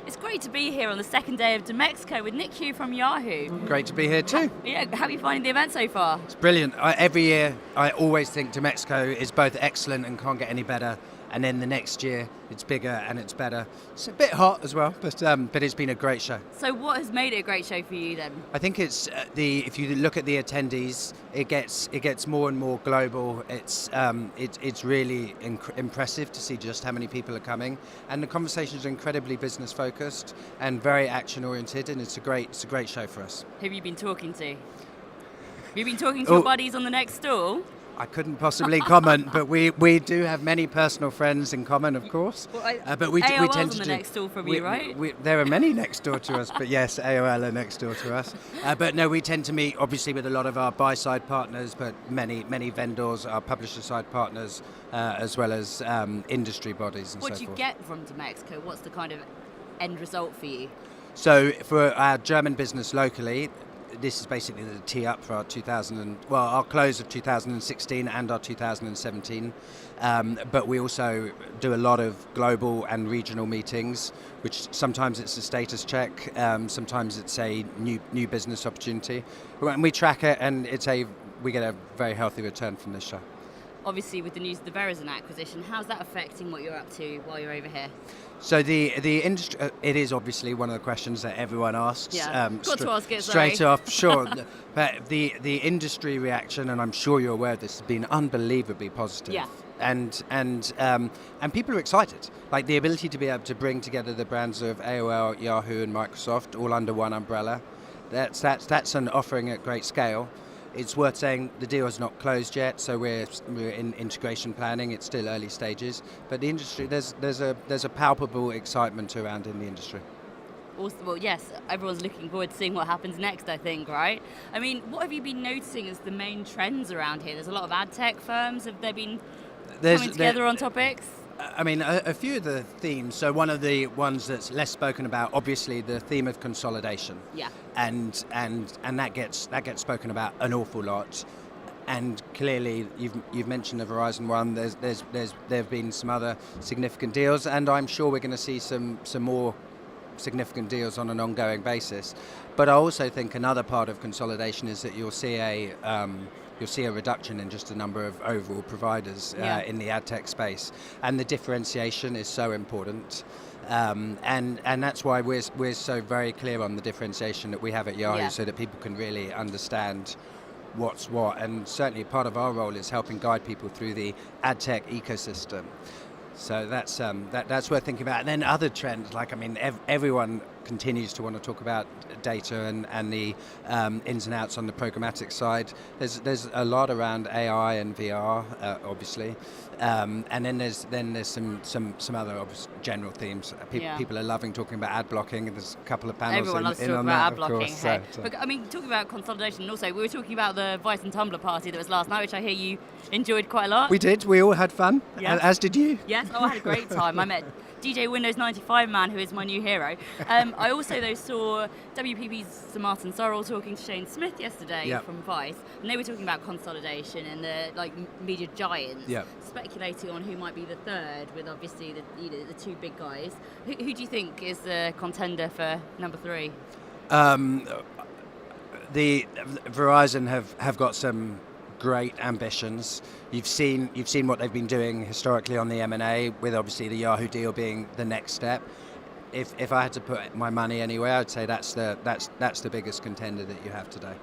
It's great to be here on the second day of Dmexco with Hugh from Yahoo. Great to be here too. How are you finding the event so far? It's brilliant. Every year I always think Dmexco is both excellent and can't get any better. And then the next year it's bigger and it's better. It's a bit hot as well, but it's been a great show. So what has made it a great show for you then? I think it's if you look at the attendees, it gets more and more global. It's really impressive to see just how many people are coming, and the conversations are incredibly business focused and very action oriented, and it's a great show for us. Who have you been talking to? Have you been talking to your buddies on the next stall? I couldn't possibly comment, but we do have many personal friends in common, of course. Well, but we AOL's tend to on the next door from you, right? There are many next door to us, but yes, AOL are next door to us. But no, we tend to meet obviously with a lot of our buy-side partners, but many vendors, our publisher-side partners, as well as industry bodies and so forth. What do you get from Dmexco? What's the kind of end result for you? So for our German business locally, this is basically the tee up for our close of 2016 and our 2017. But we also do a lot of global and regional meetings, which sometimes it's a status check, sometimes it's a new business opportunity. And we track it, and we get a very healthy return from this show. Obviously, with the news of the Verizon acquisition, how's that affecting what you're up to while you're over here? So the industry, it is obviously one of the questions that everyone asks. Yeah, got to ask it straight off, sure. But the industry reaction, and I'm sure you're aware of this, has been unbelievably positive. Yeah. And people are excited. Like the ability to be able to bring together the brands of AOL, Yahoo, and Microsoft all under one umbrella. That's an offering at great scale. It's worth saying the deal is not closed yet, so we're in integration planning. It's still early stages, but the industry there's a palpable excitement around in the industry. Awesome. Well, yes, everyone's looking forward to seeing what happens next, I think, right? I mean, what have you been noticing as the main trends around here? There's a lot of ad tech firms. Have they been coming together on topics? I mean, a few of the themes. So one of the ones that's less spoken about, obviously, the theme of consolidation. Yeah. And that gets spoken about an awful lot. And clearly, you've mentioned the Verizon one. There have been some other significant deals, and I'm sure we're going to see some more significant deals on an ongoing basis. But I also think another part of consolidation is that you'll see a reduction in just the number of overall providers in the ad tech space, and the differentiation is so important. And that's why we're so very clear on the differentiation that we have at Yahoo, so that people can really understand what's what. And certainly part of our role is helping guide people through the ad tech ecosystem. So that's worth thinking about. And then other trends, everyone continues to want to talk about data and the ins and outs on the programmatic side. There's a lot around AI and VR, obviously, and then there's some other obvious general themes. People are loving talking about ad blocking, and there's a couple of panels Everyone loves to talk on about that, ad blocking. course, Hey. But I mean, talking about consolidation, and also we were talking about the Vice and Tumblr party that was last night, which I hear you enjoyed quite a lot. We did. We all had fun, as did you. Yes, I had a great time. I met DJ Windows 95 man, who is my new hero. I also, though, saw WPP's Sir Martin Sorrell talking to Shane Smith yesterday from Vice, and they were talking about consolidation and the media giants, speculating on who might be the third, with obviously the two big guys. Who do you think is the contender for number 3? The Verizon have got some great ambitions. You've seen what they've been doing historically on the M&A, with obviously the Yahoo deal being the next step. If I had to put my money anywhere, I'd say that's the biggest contender that you have today.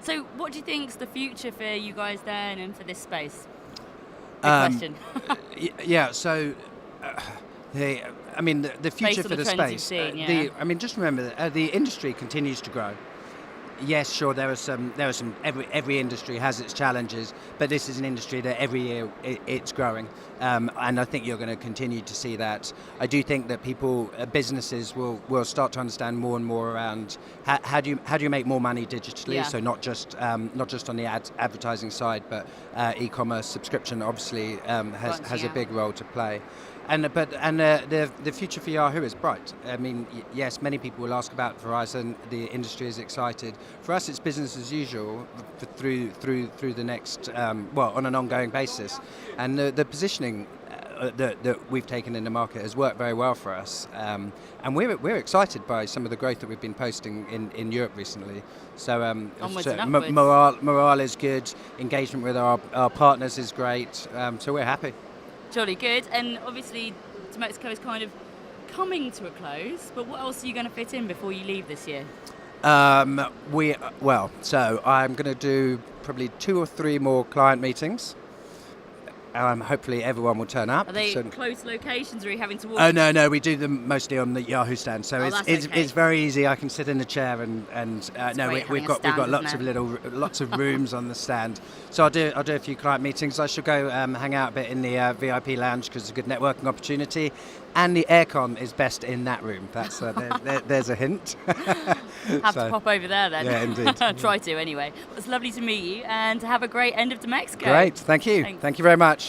So what do you think's the future for you guys then and for this space? Good question. So the future for the space. Just remember that the industry continues to grow. Yes, sure, there are some. Every industry has its challenges, but this is an industry that every year it's growing, and I think you're going to continue to see that. I do think that businesses will start to understand more and more around how do you make more money digitally. So not just on the advertising side, but e-commerce subscription obviously has a big role to play. The future for Yahoo is bright. I mean, yes, many people will ask about Verizon. The industry is excited. For us, it's business as usual through the next on an ongoing basis. And the positioning that we've taken in the market has worked very well for us, and we're excited by some of the growth that we've been posting in Europe recently. So, Onwards so and upwards. morale is good, engagement with our partners is great, so we're happy. Jolly good. And obviously Dmexco is kind of coming to a close, but what else are you going to fit in before you leave this year? So I'm going to do probably 2 or 3 more client meetings. Hopefully everyone will turn up. Are they close locations, or are you having to walk? Oh no, we do them mostly on the Yahoo stand, so it's very easy. I can sit in the chair and we've got lots of rooms on the stand. So I'll do a few client meetings. I shall go hang out a bit in the VIP lounge because it's a good networking opportunity, and the aircon is best in that room. That's there's a hint. Have to pop over there then. Yeah, indeed. Try to anyway. Well, it's lovely to meet you, and have a great end of Dmexco. Great, thank you. Thanks. Thank you very much.